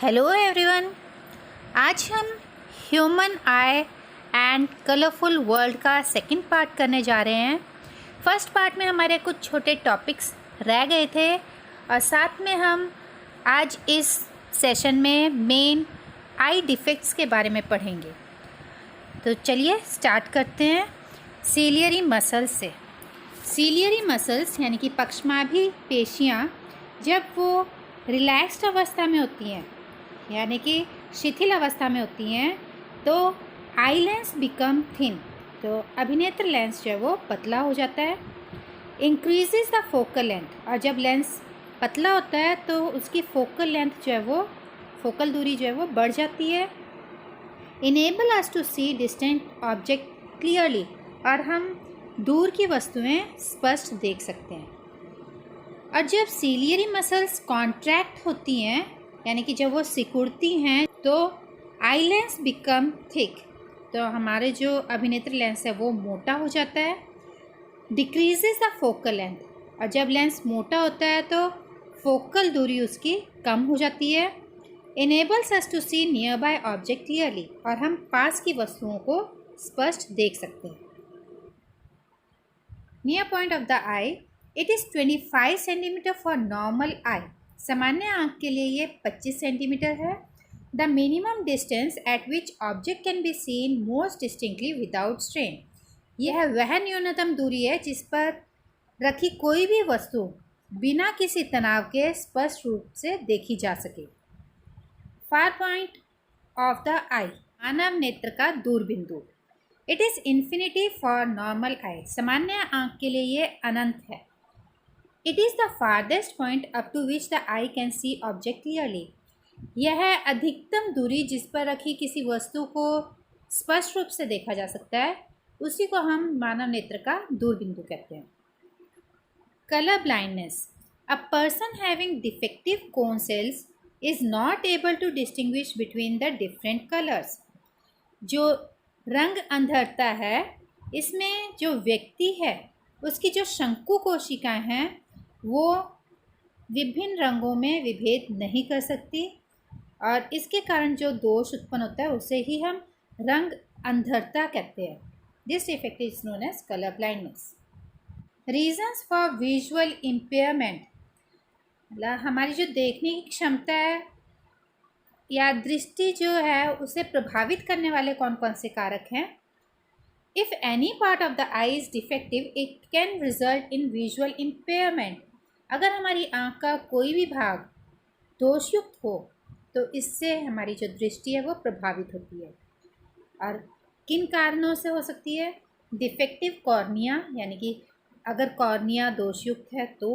Hello everyone. आज हम human I and colourful world का सेकंड पार्ट करने जा रहे हैं। फर्स्ट पार्ट में हमारे कुछ छोटे टॉपिक्स रह गए थे और साथ में हम आज इस सेशन में मेन आई डिफेक्ट्स के बारे में पढ़ेंगे। तो चलिए स्टार्ट करते हैं सीलियरी मसल्स से। सीलियरी मसल्स यानी कि पक्षमाभी पेशियाँ जब वो रिलैक्स्ड अवस्था में होती हैं यानी कि शिथिल अवस्था में होती हैं तो आई लेंस बिकम थिन, तो अभिनेत्र लेंस जो है वो पतला हो जाता है। इंक्रीजेज द फोकल लेंथ, और जब लेंस पतला होता है तो उसकी फोकल लेंथ जो है वो फोकल दूरी जो है वो बढ़ जाती है। Enable us to see distant object clearly, और हम दूर की वस्तुएं स्पष्ट देख सकते हैं। और जब सीलियरी मसल्स कॉन्ट्रैक्ट होती हैं यानी कि जब वो सिकुड़ती हैं तो आई लेंस बिकम थिक, तो हमारे जो अभिनेत्र लेंस है वो मोटा हो जाता है। डिक्रीजेस द फोकल लेंथ, और जब लेंस मोटा होता है तो फोकल दूरी उसकी कम हो जाती है। Enables us to see nearby object clearly, और हम पास की वस्तुओं को स्पष्ट देख सकते हैं। Near point of the eye, it is 25 centimetre for normal eye, सामान्य आँख के लिए ये 25 सेंटीमीटर है। The minimum distance at which object can be seen most distinctly without strain, यह वह न्यूनतम दूरी है जिस पर रखी कोई भी वस्तु बिना किसी तनाव के स्पष्ट रूप से देखी जा सके। Far point of the eye, मानव नेत्र का दूरबिंदु। It is infinity for normal eye, सामान्य आँख के लिए ये अनंत है। It is the farthest point up to which the eye can see object clearly, यह है अधिकतम दूरी जिस पर रखी किसी वस्तु को स्पष्ट रूप से देखा जा सकता है, उसी को हम मानव नेत्र का दूरबिंदु कहते हैं। Colour blindness, a person having defective cone cells is not able to distinguish between the different colours, जो रंग अंधरता है इसमें जो व्यक्ति है उसकी जो शंकु कोशिकाएं हैं वो विभिन्न रंगों में विभेद नहीं कर सकती, और इसके कारण जो दोष उत्पन्न होता है उसे ही हम रंग अंधरता कहते हैं। This defect is known as colour blindness. Reasons for visual impairment, मतलब हमारी जो देखने की क्षमता है या दृष्टि जो है उसे प्रभावित करने वाले कौन कौन से कारक हैं। If any part of the I is defective it can result in visual impairment, अगर हमारी आँख का कोई भी भाग दोषयुक्त हो तो इससे हमारी जो दृष्टि है वो प्रभावित होती है। और किन कारणों से हो सकती है? डिफेक्टिव कॉर्निया, यानी कि अगर कॉर्निया दोषयुक्त है तो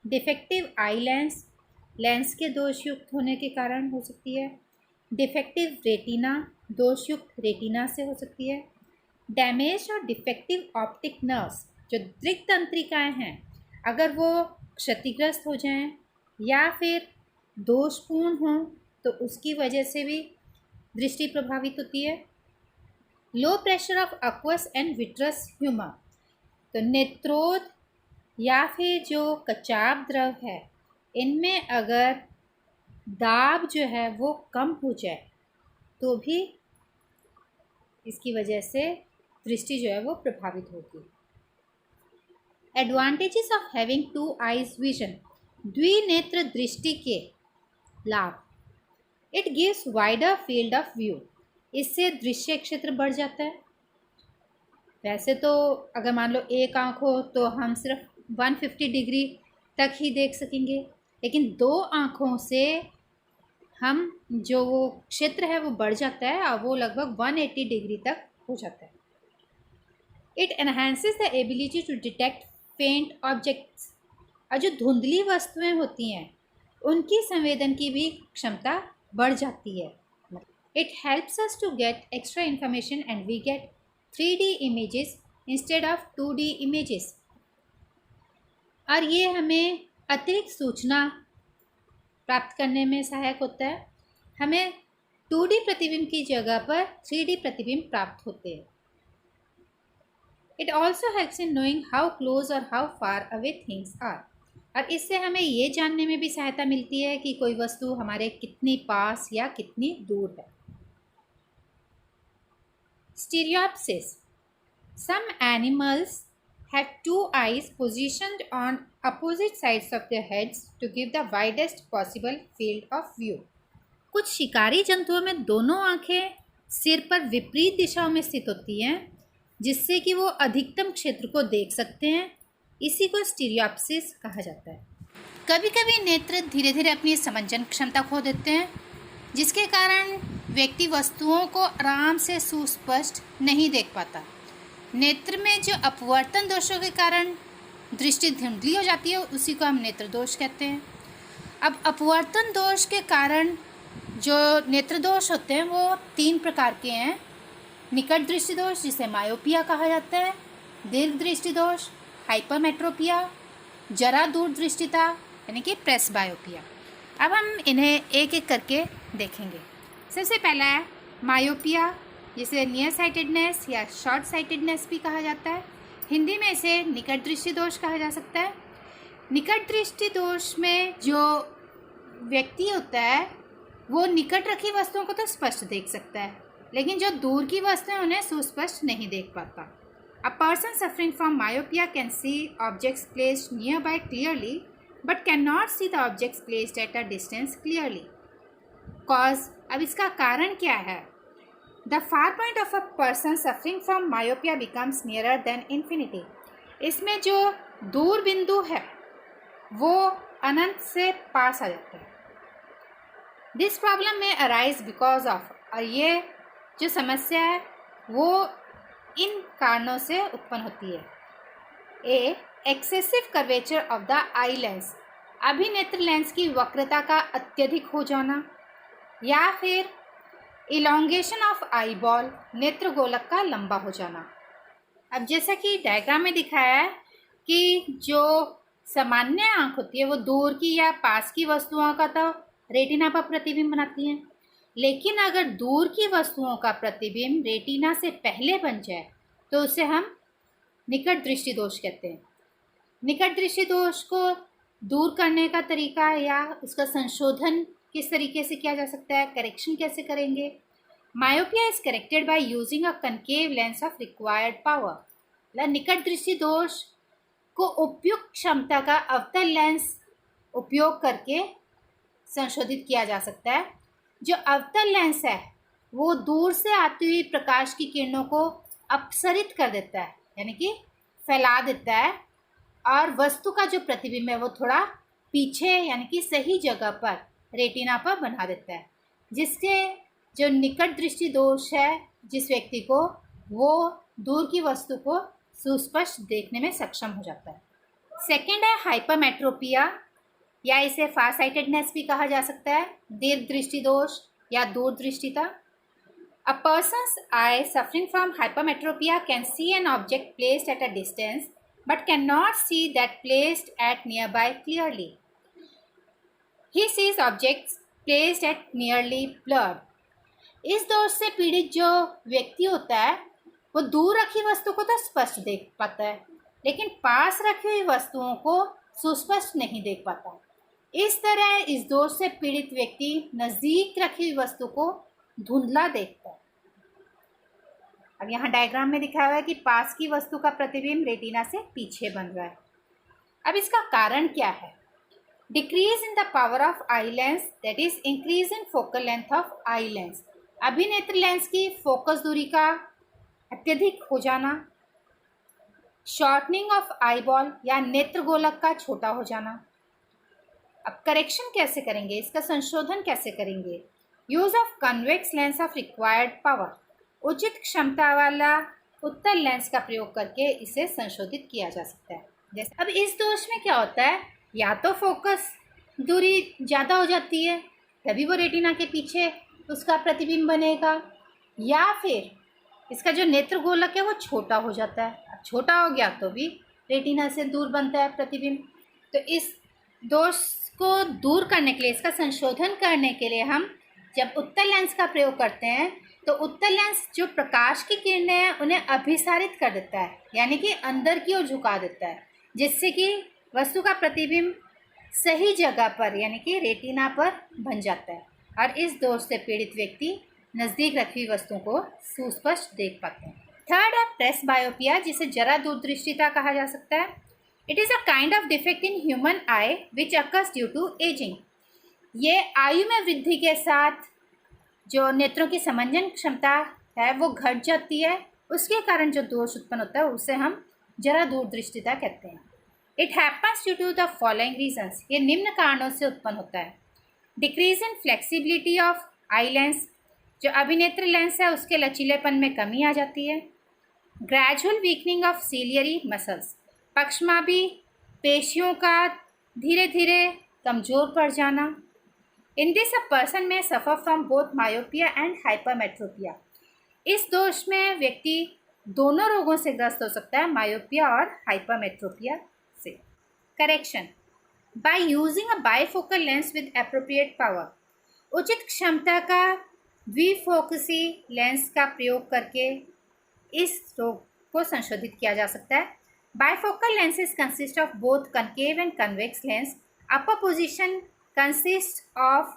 डिफेक्टिव आई लेंस, लेंस के दोषयुक्त होने के कारण हो सकती है। डिफेक्टिव रेटिना, दोषयुक्त रेटिना से हो सकती है। डैमेज और डिफेक्टिव ऑप्टिक नर्व्स, जो दृक् तंत्रिकाएँ हैं अगर वो क्षतिग्रस्त हो जाएं या फिर दोषपूर्ण हों तो उसकी वजह से भी दृष्टि प्रभावित होती है। Low pressure of aqueous and vitreous humour, तो नेत्रोद या फिर जो कचाप द्रव है इनमें अगर दाब जो है वो कम हो जाए तो भी इसकी वजह से दृष्टि जो है वो प्रभावित होगी। Advantages of having two eyes vision, द्विनेत्र दृष्टि के लाभ। It gives wider field of view, इससे दृश्य क्षेत्र बढ़ जाता है। वैसे तो अगर मान लो एक आँख हो तो हम सिर्फ 150 डिग्री तक ही देख सकेंगे, लेकिन दो आँखों से हम जो वो क्षेत्र है वो बढ़ जाता है और वो लगभग 180 डिग्री तक हो जाता है। It enhances the ability to detect faint objects, और जो धुंधली वस्तुएं होती हैं उनकी संवेदन की भी क्षमता बढ़ जाती है। It helps us to get extra information and we get 3D images instead of 2D images, और ये हमें अतिरिक्त सूचना प्राप्त करने में सहायक होता है। हमें 2D प्रतिबिंब की जगह पर 3D प्रतिबिंब प्राप्त होते हैं। It also helps in knowing how close or how far away things are. और इससे हमें ये जानने में भी सहायता मिलती है कि कोई वस्तु हमारे कितनी पास या कितनी दूर है। स्टीरियोप्सिस। Some animals have two eyes positioned on opposite sides of their heads to give the widest possible field of view. कुछ शिकारी जंतुओं में दोनों आंखें सिर पर विपरीत दिशाओं में स्थित होती हैं, जिससे कि वो अधिकतम क्षेत्र को देख सकते हैं। इसी को स्टीरियोप्सिस कहा जाता है। कभी कभी नेत्र धीरे धीरे अपनी समंजन क्षमता खो देते हैं, जिसके कारण व्यक्ति वस्तुओं को आराम से सुस्पष्ट नहीं देख पाता। नेत्र में जो अपवर्तन दोषों के कारण दृष्टि धुंधली हो जाती है, उसी को हम नेत्र दोष कहते हैं। अब अपवर्तन दोष के कारण जो नेत्र दोष होते हैं वो 3 प्रकार के हैं। निकट दृष्टि दोष, जिसे मायोपिया कहा जाता है, दीर्घ दृष्टि दोष हाइपरमेट्रोपिया, जरा दूर दृष्टिता यानी कि प्रेसबायोपिया। अब हम इन्हें एक एक करके देखेंगे। सबसे पहला है मायोपिया, जिसे नियर साइटेडनेस या शॉर्ट साइटेडनेस भी कहा जाता है। हिंदी में इसे निकट दृष्टि दोष कहा जा सकता है। निकट दृष्टि दोष में जो व्यक्ति होता है वो निकट रखी वस्तुओं को तो स्पष्ट देख सकता है, लेकिन जो दूर की वस्तुएं उन्हें सुस्पष्ट नहीं देख पाता। A person suffering from myopia can see objects placed near by clearly but can not see the objects placed at a distance clearly. Cause, अब इसका कारण क्या है? The far point of a person suffering from myopia becomes nearer then infinity. इसमें जो दूर बिंदु है वो अनंत से पास आ जाता है। दिस प्रॉब्लम में अराइज बिकॉज ऑफ, और ये जो समस्या है वो इन कारणों से उत्पन्न होती है। A, excessive curvature of the eye lens, अभिनेत्र लेंस की वक्रता का अत्यधिक हो जाना, या फिर इलोंगेशन ऑफ आई बॉल, नेत्र गोलक का लंबा हो जाना। अब जैसा कि डायग्राम में दिखाया है कि जो सामान्य आँख होती है वो दूर की या पास की वस्तुओं का तो रेटिना पर प्रतिबिंब बनाती हैं, लेकिन अगर दूर की वस्तुओं का प्रतिबिंब रेटिना से पहले बन जाए तो उसे हम निकट दृष्टि दोष कहते हैं। निकट दृष्टि दोष को दूर करने का तरीका या उसका संशोधन किस तरीके से किया जा सकता है, करेक्शन कैसे करेंगे? Myopia is corrected by using a concave lens of required power. निकट दृष्टि दोष को उपयुक्त क्षमता का अवतल लेंस उपयोग करके संशोधित किया जा सकता है। जो अवतल लेंस है वो दूर से आती हुई प्रकाश की किरणों को अपसरित कर देता है, यानी कि फैला देता है, और वस्तु का जो प्रतिबिंब है वो थोड़ा पीछे यानी कि सही जगह पर रेटिना पर बना देता है, जिसके जो निकट दृष्टि दोष है जिस व्यक्ति को, वो दूर की वस्तु को सुस्पष्ट देखने में सक्षम हो जाता है। सेकंड है हाइपरमेट्रोपिया, या इसे फार साइटेडनेस भी कहा जा सकता है, दीर्घ दृष्टि दोष या दूरदृष्टिता। A person's eye suffering from hypermetropia can see an object placed at a distance but can not see that placed at nearby clearly. He sees objects placed at nearly blurred. इस दोष से पीड़ित जो व्यक्ति होता है वो दूर रखी वस्तु को तो स्पष्ट देख पाता है, लेकिन पास रखी हुई वस्तुओं को सुस्पष्ट नहीं देख पाता। इस तरह इस दोष से पीड़ित व्यक्ति नज़दीक रखी हुई वस्तु को धुंधला देखता है। अब यहाँ डायग्राम में दिखाया हुआ है कि पास की वस्तु का प्रतिबिंब रेटिना से पीछे बन रहा है। अब इसका कारण क्या है? Decrease in the power of eye lens, that is increase in focal length of eye lens. अभिनेत्र लेंस की फोकस दूरी का अत्यधिक हो जाना। शॉर्टनिंग ऑफ आई बॉल या नेत्र गोलक का छोटा हो जाना। अब करेक्शन कैसे करेंगे, इसका संशोधन कैसे करेंगे? Use of convex lens of required power, उचित क्षमता वाला उत्तल लेंस का प्रयोग करके इसे संशोधित किया जा सकता है। जैसे अब इस दोष में क्या होता है, या तो फोकस दूरी ज़्यादा हो जाती है तभी वो रेटिना के पीछे उसका प्रतिबिंब बनेगा, या फिर इसका जो नेत्र गोलक है वो छोटा हो जाता है। अब छोटा हो गया तो भी रेटिना से दूर बनता है प्रतिबिंब। तो इस दोष को दूर करने के लिए, इसका संशोधन करने के लिए हम जब उत्तल लेंस का प्रयोग करते हैं तो उत्तल लेंस जो प्रकाश की किरणें हैं उन्हें अभिसारित कर देता है, यानी कि अंदर की ओर झुका देता है, जिससे कि वस्तु का प्रतिबिंब सही जगह पर यानी कि रेटिना पर बन जाता है और इस दोष से पीड़ित व्यक्ति नज़दीक रखी वस्तुओं को सुस्पष्ट देख पाते हैं। थर्ड है प्रेसबायोपिया, जिसे जरा दूरदृष्टिता कहा जा सकता है। It is a kind of defect in human eye which occurs due to ageing. ये आयु में वृद्धि के साथ जो नेत्रों की समंजन क्षमता है वो घट जाती है, उसके कारण जो दोष उत्पन्न होता है उसे हम जरा दूरदृष्टिता कहते हैं। It happens due to the following reasons, ये निम्न कारणों से उत्पन्न होता है। Decrease in flexibility of eye lens, जो अभिनेत्र लेंस है उसके लचीलेपन में कमी आ जाती है। Gradual weakening of ciliary muscles, पक्षमापी पेशियों का धीरे धीरे कमज़ोर पड़ जाना। इन दिस अ पर्सन में suffer from both myopia and hypermetropia. इस दोष में व्यक्ति दोनों रोगों से ग्रस्त हो सकता है, मायोपिया और हाइपरमेट्रोपिया से। Correction, by using a bifocal lens with appropriate power, उचित क्षमता का द्विफोकसी लेंस का प्रयोग करके इस रोग को संशोधित किया जा सकता है। Bifocal lenses consist of both concave and convex lens. Upper position consists of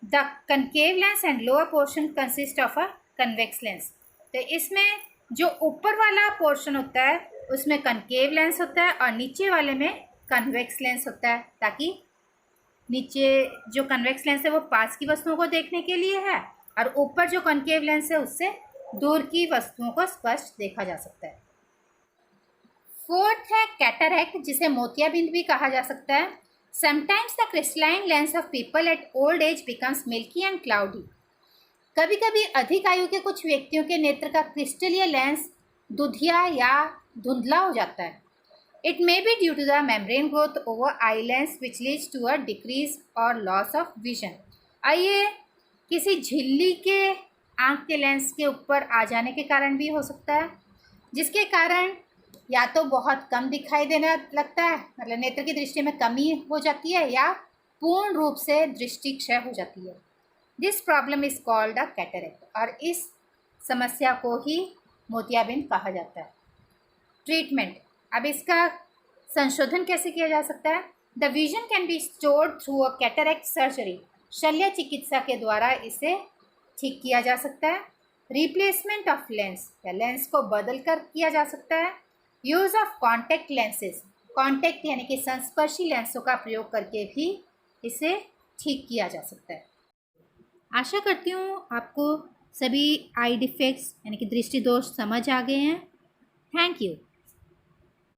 the concave lens and lower portion consists of a convex lens. तो इसमें जो ऊपर वाला पोर्शन होता है उसमें कनकेव लेंस होता है और नीचे वाले में कन्वेक्स लेंस होता है, ताकि नीचे जो कन्वेक्स लेंस है वो पास की वस्तुओं को देखने के लिए है और ऊपर जो कनकेव लेंस है उससे दूर की वस्तुओं को स्पष्ट देखा जा सकता है। फोर्थ है कैटरैक्ट, जिसे मोतियाबिंद भी कहा जा सकता है। Sometimes the crystalline lens of people at old age becomes milky and cloudy. कभी कभी अधिक आयु के कुछ व्यक्तियों के नेत्र का क्रिस्टलीय लेंस दुधिया या धुंधला हो जाता है। It may be due to the membrane growth over eye lens which leads to a decrease और लॉस ऑफ विजन। आइए किसी झिल्ली के आँख के लेंस के ऊपर आ जाने के कारण भी हो सकता है, जिसके कारण या तो बहुत कम दिखाई देने लगता है, मतलब नेत्र की दृष्टि में कमी हो जाती है, या पूर्ण रूप से दृष्टि क्षय हो जाती है। This problem is called a cataract, और इस समस्या को ही मोतियाबिंद कहा जाता है। ट्रीटमेंट, अब इसका संशोधन कैसे किया जा सकता है? The vision can be restored through a cataract surgery, शल्य चिकित्सा के द्वारा इसे ठीक किया जा सकता है। रिप्लेसमेंट ऑफ लेंस, या लेंस को बदल कर किया जा सकता है। Use of contact lenses, contact यानी कि संस्पर्शी लेंसों का प्रयोग करके भी इसे ठीक किया जा सकता है। आशा करती हूँ आपको सभी आई डिफेक्ट्स यानी कि दृष्टि दोष समझ आ गए हैं। Thank you.